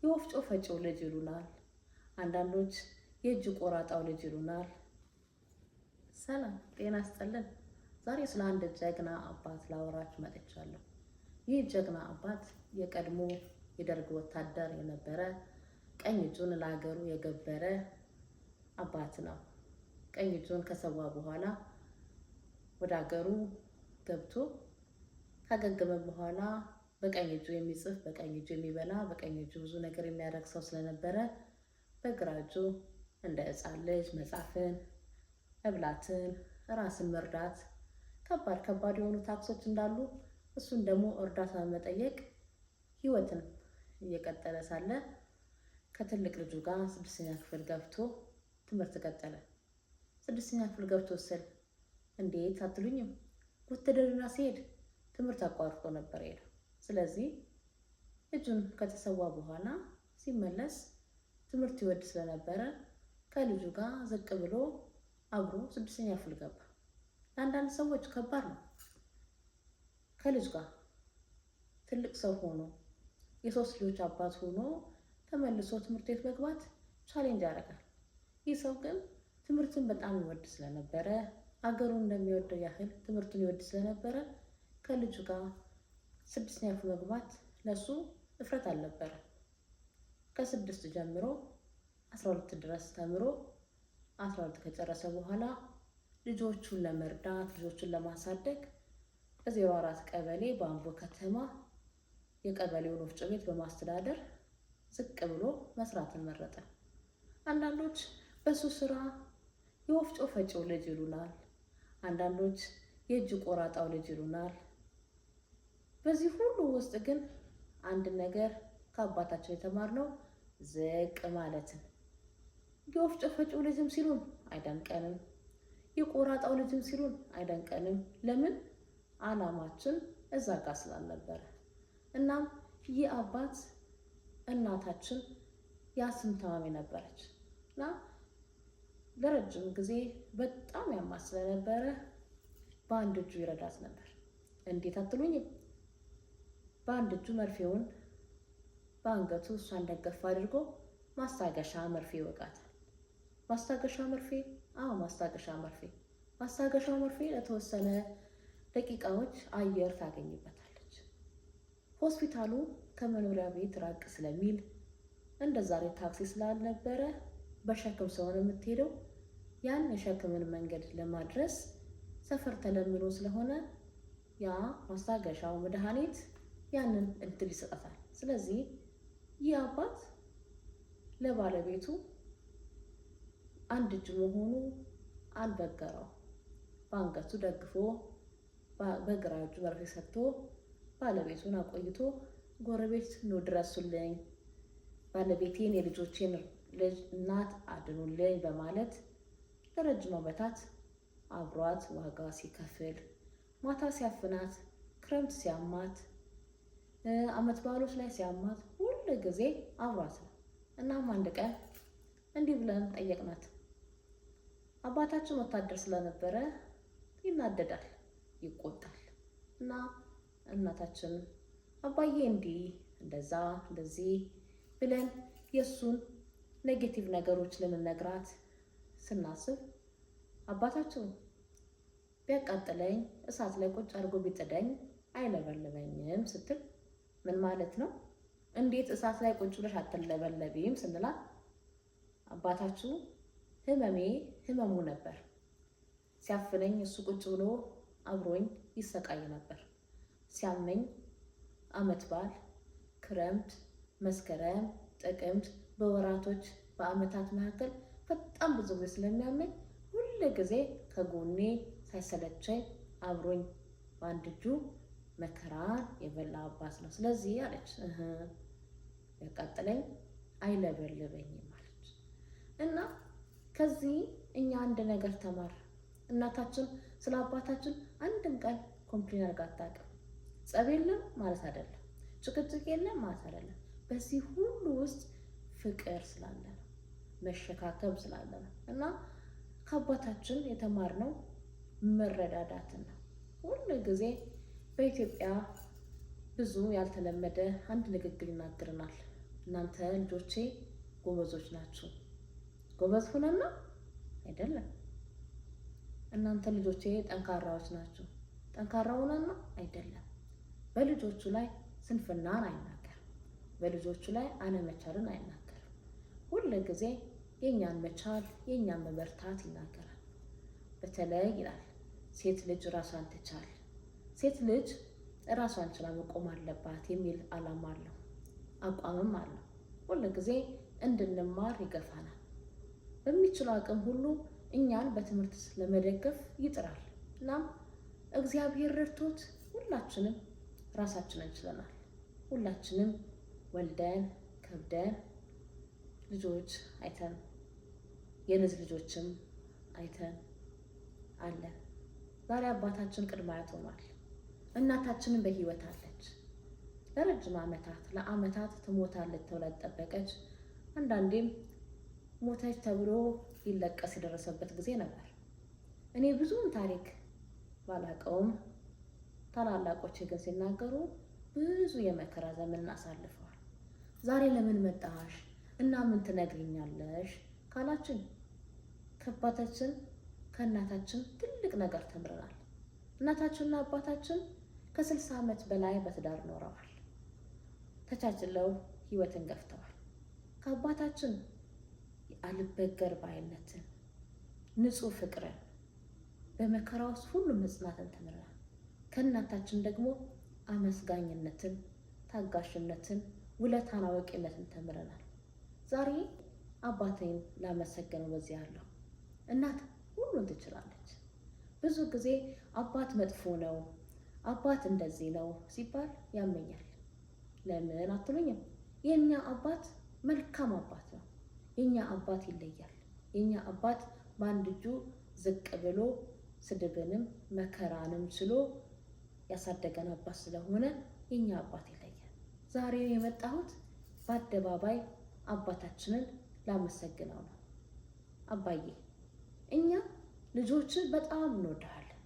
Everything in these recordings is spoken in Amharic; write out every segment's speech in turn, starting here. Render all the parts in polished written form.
የወፍጮ ፈጪው ልጅ ይሉናል። አንዳንዶች የእጅ ቆራጣው ልጅ ይሉናል። ሰላም ጤና ይስጥልን። ዛሬ ስለ አንድ ጀግና አባት ላወራችሁ መጥቻለሁ። ይህ ጀግና አባት የቀድሞ የደርግ ወታደር የነበረ ቀኝ እጁን ለሀገሩ የገበረ አባት ነው። ቀኝ እጁን ከሰዋ በኋላ ወደ ሀገሩ ገብቶ ካገገመ በኋላ በቀኝ እጁ የሚጽፍ፣ በቀኝ እጁ የሚበላ፣ በቀኝ እጁ ብዙ ነገር የሚያደርግ ሰው ስለነበረ በግራ እጁ እንደ ሕፃን ልጅ መጻፍን፣ መብላትን፣ ራስን መርዳት ከባድ የሆኑ ታክሶች እንዳሉ እሱን ደግሞ እርዳታ መጠየቅ ህይወትን እየቀጠለ ሳለ ከትልቅ ልጁ ጋር 6ኛ ክፍል ገብቶ ትምህርት ቀጠለ። 6ኛ ክፍል ገብቶ ስል እንዴት አትሉኝም? ውትድርና ሲሄድ ትምህርት አቋርጦ ነበር ሄደው። ስለዚህ ልጁን ከተሰዋ በኋላ ሲመለስ ትምህርት ይወድ ስለነበረ ከልጁ ጋር ዝቅ ብሎ አብሮ 6ኛ ክፍል ገባ። ለአንዳንድ ሰዎች ከባድ ነው። ከልጅ ጋር ትልቅ ሰው ሆኖ የ3 ልጆች አባት ሆኖ ተመልሶ ትምህርት ቤት መግባት ቻሌንጅ ያደርጋል። ይህ ሰው ግን ትምህርትን በጣም ይወድ ስለነበረ አገሩን እንደሚወደው ያህል ትምህርቱን ይወድ ስለነበረ ከልጁ ጋር 6ኛ ክፍል መግባት ለሱ እፍረት አልነበረ። ከ6 ጀምሮ 12 ድረስ ተምሮ 12 ከጨረሰ በኋላ ልጆቹን ለመርዳት ልጆቹን ለማሳደግ በ04 ቀበሌ በአምቦ ከተማ የቀበሌውን ወፍጮ ቤት በማስተዳደር ዝቅ ብሎ መስራትን መረጠ። አንዳንዶች በሱ ስራ የወፍጮ ፈጪው ልጅ ይሉናል። አንዳንዶች የእጅ ቆራጣው ልጅ ይሉናል። በዚህ ሁሉ ውስጥ ግን አንድ ነገር ከአባታቸው የተማርነው ዝቅ ማለትን። የወፍጮ ፈጪው ልጅም ሲሉን አይደንቀንም፣ የቆራጣው ልጅም ሲሉን አይደንቀንም። ለምን? አላማችን እዛ ጋር ስላልነበረ። እናም ይህ አባት እናታችን የአስም ታማሚ ነበረች እና ለረጅም ጊዜ በጣም ያማት ስለነበረ በአንድ እጁ ይረዳት ነበር። እንዴት አትሉኝም? በአንድ እጁ መርፌውን በአንገቱ እሷን ደገፍ አድርጎ ማስታገሻ መርፌ ይወጋታል። ማስታገሻ መርፌ? አዎ ማስታገሻ መርፌ። ማስታገሻ መርፌ ለተወሰነ ደቂቃዎች አየር ታገኝበታለች። ሆስፒታሉ ከመኖሪያ ቤት ራቅ ስለሚል እንደ ዛሬ ታክሲ ስላልነበረ በሸክም ስለሆነ የምትሄደው ያን የሸክምን መንገድ ለማድረስ ሰፈር ተለምኖ ስለሆነ ያ ማስታገሻው መድኃኒት ያንን እድል ይሰጣታል። ስለዚህ ይህ አባት ለባለቤቱ አንድ እጅ መሆኑ አልበገረው። በአንገቱ ደግፎ በግራ እጁ መርፌ ሰጥቶ ባለቤቱን አቆይቶ ጎረቤት ነው ድረሱልኝ፣ ባለቤቴን የልጆቼን ልጅ እናት አድኑልኝ በማለት ለረጅም ዓመታት አብሯት ዋጋ ሲከፍል፣ ማታ ሲያፍናት፣ ክረምት ሲያማት፣ ዓመት በዓሎች ላይ ሲያማት ሁሉ ጊዜ አብሯት ነው። እናም አንድ ቀን እንዲህ ብለን ጠየቅናት። አባታችን ወታደር ስለነበረ ይናደዳል፣ ይቆጣል እና እናታችን አባዬ እንዲህ እንደዛ እንደዚህ ብለን የእሱን ኔጌቲቭ ነገሮች ልንነግራት ስናስብ አባታችን ቢያቃጥለኝ እሳት ላይ ቁጭ አድርጎ ቢጥደኝ አይለበለበኝም ስትል ምን ማለት ነው? እንዴት እሳት ላይ ቁጭ ብለሽ አትለበለቢም ስንላት አባታችሁ ህመሙ ነበር። ሲያፍነኝ እሱ ቁጭ ብሎ አብሮኝ ይሰቃይ ነበር። ሲያመኝ ዓመት በዓል፣ ክረምት፣ መስከረም፣ ጥቅምት በወራቶች በዓመታት መካከል በጣም ብዙ ጊዜ ስለሚያመኝ ሁሉ ጊዜ ከጎኔ ሳይሰለቸኝ አብሮኝ በአንድ እጁ መከራን የበላ አባት ነው። ስለዚህ አለች ያቃጥለኝ አይለበልበኝም አለች። እና ከዚህ እኛ አንድ ነገር ተማር። እናታችን ስለ አባታችን አንድም ቀን ኮምፕሌን አድርጋ አታውቅም። ጸብ የለም ማለት አይደለም፣ ጭቅጭቅ የለም ማለት አይደለም። በዚህ ሁሉ ውስጥ ፍቅር ስላለ ነው፣ መሸካከም ስላለ ነው። እና ከአባታችን የተማርነው መረዳዳትን ነው። ሁሉ ጊዜ በኢትዮጵያ ብዙ ያልተለመደ አንድ ንግግር ይናገርናል። እናንተ ልጆቼ ጎበዞች ናችሁ። ጎበዝ ሁነና አይደለም። እናንተ ልጆቼ ጠንካራዎች ናችሁ። ጠንካራ ሁነና አይደለም። በልጆቹ ላይ ስንፍናን አይናገርም። በልጆቹ ላይ አለመቻልን አይናገርም። ሁል ጊዜ የእኛን መቻል የእኛን መበርታት ይናገራል። በተለይ ይላል ሴት ልጅ ራሷን ትቻል፣ ሴት ልጅ ራሷን ችላ መቆም አለባት የሚል ዓላማ አለው፣ አቋምም አለው። ሁል ጊዜ እንድንማር ይገፋናል። በሚችለው አቅም ሁሉ እኛን በትምህርት ለመደገፍ ይጥራል። እናም እግዚአብሔር ረድቶት ሁላችንም ራሳችንን ችለናል። ሁላችንም ወልደን ከብደን ልጆች አይተን የልጅ ልጆችም አይተን አለን። ዛሬ አባታችን ቅድመ አያት ሆኗል። እናታችንን በሕይወት አለች። ለረጅም ለዓመታት ትሞታለች ተብላ ተጠበቀች። አንዳንዴም ሞተች ተብሎ ሊለቀስ የደረሰበት ጊዜ ነበር። እኔ ብዙውን ታሪክ ባላቀውም ታላላቆች ግን ሲናገሩ ብዙ የመከራ ዘመን አሳልፈዋል። ዛሬ ለምን መጣሽ እና ምን ትነግሪኛለሽ ካላችን ከአባታችን ከእናታችን ትልቅ ነገር ተምረናል። እናታችንና አባታችን ከ60 ዓመት በላይ በትዳር ኖረዋል። ተቻችለው ሕይወትን ገፍተዋል። ከአባታችን አልበገር ባይነትን፣ ንጹህ ፍቅርን፣ በመከራ ውስጥ ሁሉ መጽናትን ተምረናል። ከእናታችን ደግሞ አመስጋኝነትን፣ ታጋሽነትን፣ ውለታን አዋቂነትን ተምረናል። ዛሬ አባቴን ላመሰግነው በዚህ ያለው እናት ሁሉን ትችላለች። ብዙ ጊዜ አባት መጥፎ ነው፣ አባት እንደዚህ ነው ሲባል ያመኛል። ለምን አትሉኝም? የኛ አባት መልካም አባት ነው። የኛ አባት ይለያል። የኛ አባት በአንድ እጁ ዝቅ ብሎ ስድብንም መከራንም ችሎ ያሳደገን አባት ስለሆነ የኛ አባት ይለያል። ዛሬ የመጣሁት በአደባባይ አባታችንን ላመሰግነው ነው። አባዬ፣ እኛ ልጆችን በጣም እንወድሃለን።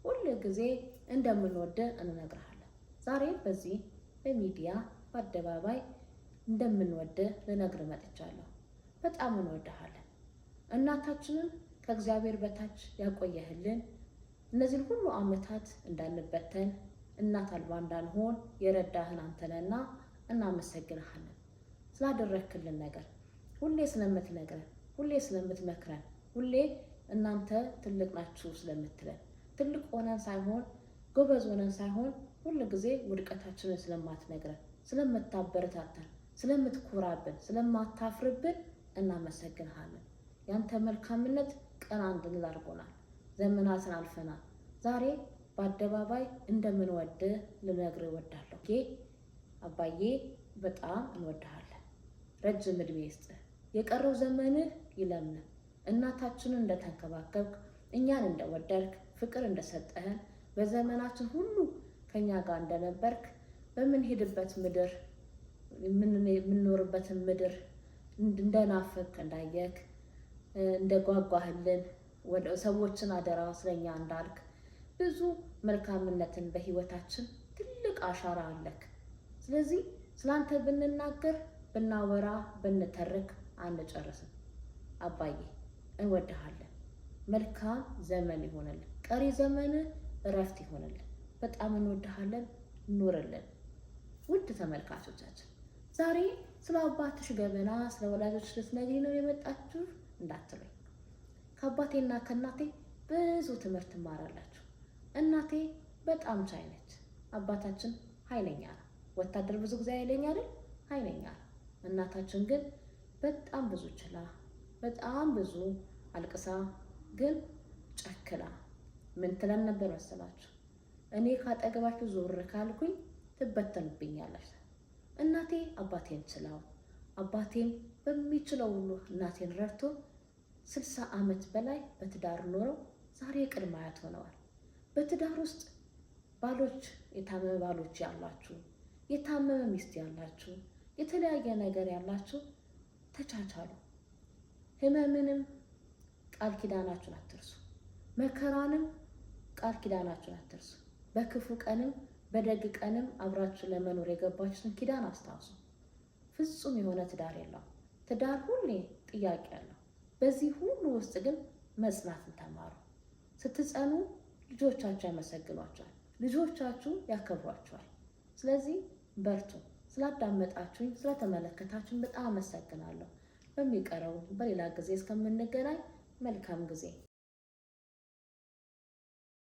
ሁል ጊዜ እንደምንወደ እንነግርሃለን። ዛሬ በዚህ በሚዲያ በአደባባይ እንደምንወደ ልነግር መጥቻለሁ። በጣም እንወድሃለን። እናታችንን ከእግዚአብሔር በታች ያቆየህልን፣ እነዚህን ሁሉ ዓመታት እንዳንበተን እናት አልባ እንዳንሆን የረዳህን አንተነና እናመሰግንሃለን። ስላደረክልን ነገር ሁሌ ስለምትነግረን፣ ሁሌ ስለምትመክረን፣ ሁሌ እናንተ ትልቅ ናችሁ ስለምትለን፣ ትልቅ ሆነን ሳይሆን ጎበዝ ሆነን ሳይሆን ሁል ጊዜ ውድቀታችንን ስለማትነግረን፣ ስለምታበረታተን፣ ስለምትኮራብን፣ ስለማታፍርብን እናመሰግንሃለን። ያንተ መልካምነት ቀና እንድንል አድርጎናል። ዘመናትን አልፈናል። ዛሬ በአደባባይ እንደምንወድህ ልነግርህ እወዳለሁ። አባዬ በጣም እንወድሃለን። ረጅም ዕድሜ ይስጥህ። የቀረው ዘመንህ ይለምልም። እናታችንን እንደተንከባከብክ፣ እኛን እንደወደድክ፣ ፍቅር እንደሰጠህን፣ በዘመናችን ሁሉ ከኛ ጋር እንደነበርክ፣ በምንሄድበት ምድር የምንኖርበትን ምድር እንደናፈቅ እንዳየክ፣ እንደጓጓህልን፣ ወደ ሰዎችን አደራ ስለኛ እንዳልክ፣ ብዙ መልካምነትን በህይወታችን ትልቅ አሻራ አለክ። ስለዚህ ስላንተ ብንናገር፣ ብናወራ፣ ብንተርክ አንጨርስም። አባዬ እንወድሃለን። መልካም ዘመን ይሆንልን። ቀሪ ዘመን እረፍት ይሆንልን። በጣም እንወድሃለን። ኑርልን። ውድ ተመልካቾቻችን ዛሬ ስለ አባትሽ ገበና፣ ስለ ወላጆች ልትነግሪኝ ነው የመጣችሁ እንዳትሉኝ። ከአባቴና ከእናቴ ብዙ ትምህርት ትማራላችሁ። እናቴ በጣም ቻይ ነች። አባታችን ኃይለኛ ነው። ወታደር ብዙ ጊዜ ኃይለኛ አይደል? ኃይለኛ ነው። እናታችን ግን በጣም ብዙ ችላ፣ በጣም ብዙ አልቅሳ፣ ግን ጨክላ ምን ትለን ነበር መሰላችሁ? እኔ ካጠገባችሁ ዞር ካልኩኝ ትበተንብኛለች። እናቴ አባቴን ችላው፣ አባቴም በሚችለው ሁሉ እናቴን ረድቶ 60 ዓመት በላይ በትዳር ኖረው ዛሬ ቅድመ አያት ሆነዋል። በትዳር ውስጥ ባሎች፣ የታመመ ባሎች ያላችሁ፣ የታመመ ሚስት ያላችሁ፣ የተለያየ ነገር ያላችሁ ተቻቻሉ። ህመምንም ቃል ኪዳናችሁን አትርሱ። መከራንም ቃል ኪዳናችሁን አትርሱ። በክፉ ቀንም በደግ ቀንም አብራችሁ ለመኖር የገባችሁትን ኪዳን አስታውሱ። ፍጹም የሆነ ትዳር የለውም። ትዳር ሁሌ ጥያቄ አለው። በዚህ ሁሉ ውስጥ ግን መጽናትን ተማሩ። ስትጸኑ ልጆቻችሁ ያመሰግኗቸዋል፣ ልጆቻችሁ ያከብሯቸዋል። ስለዚህ በርቱ። ስላዳመጣችሁኝ፣ ስለተመለከታችሁኝ በጣም አመሰግናለሁ። በሚቀረው በሌላ ጊዜ እስከምንገናኝ መልካም ጊዜ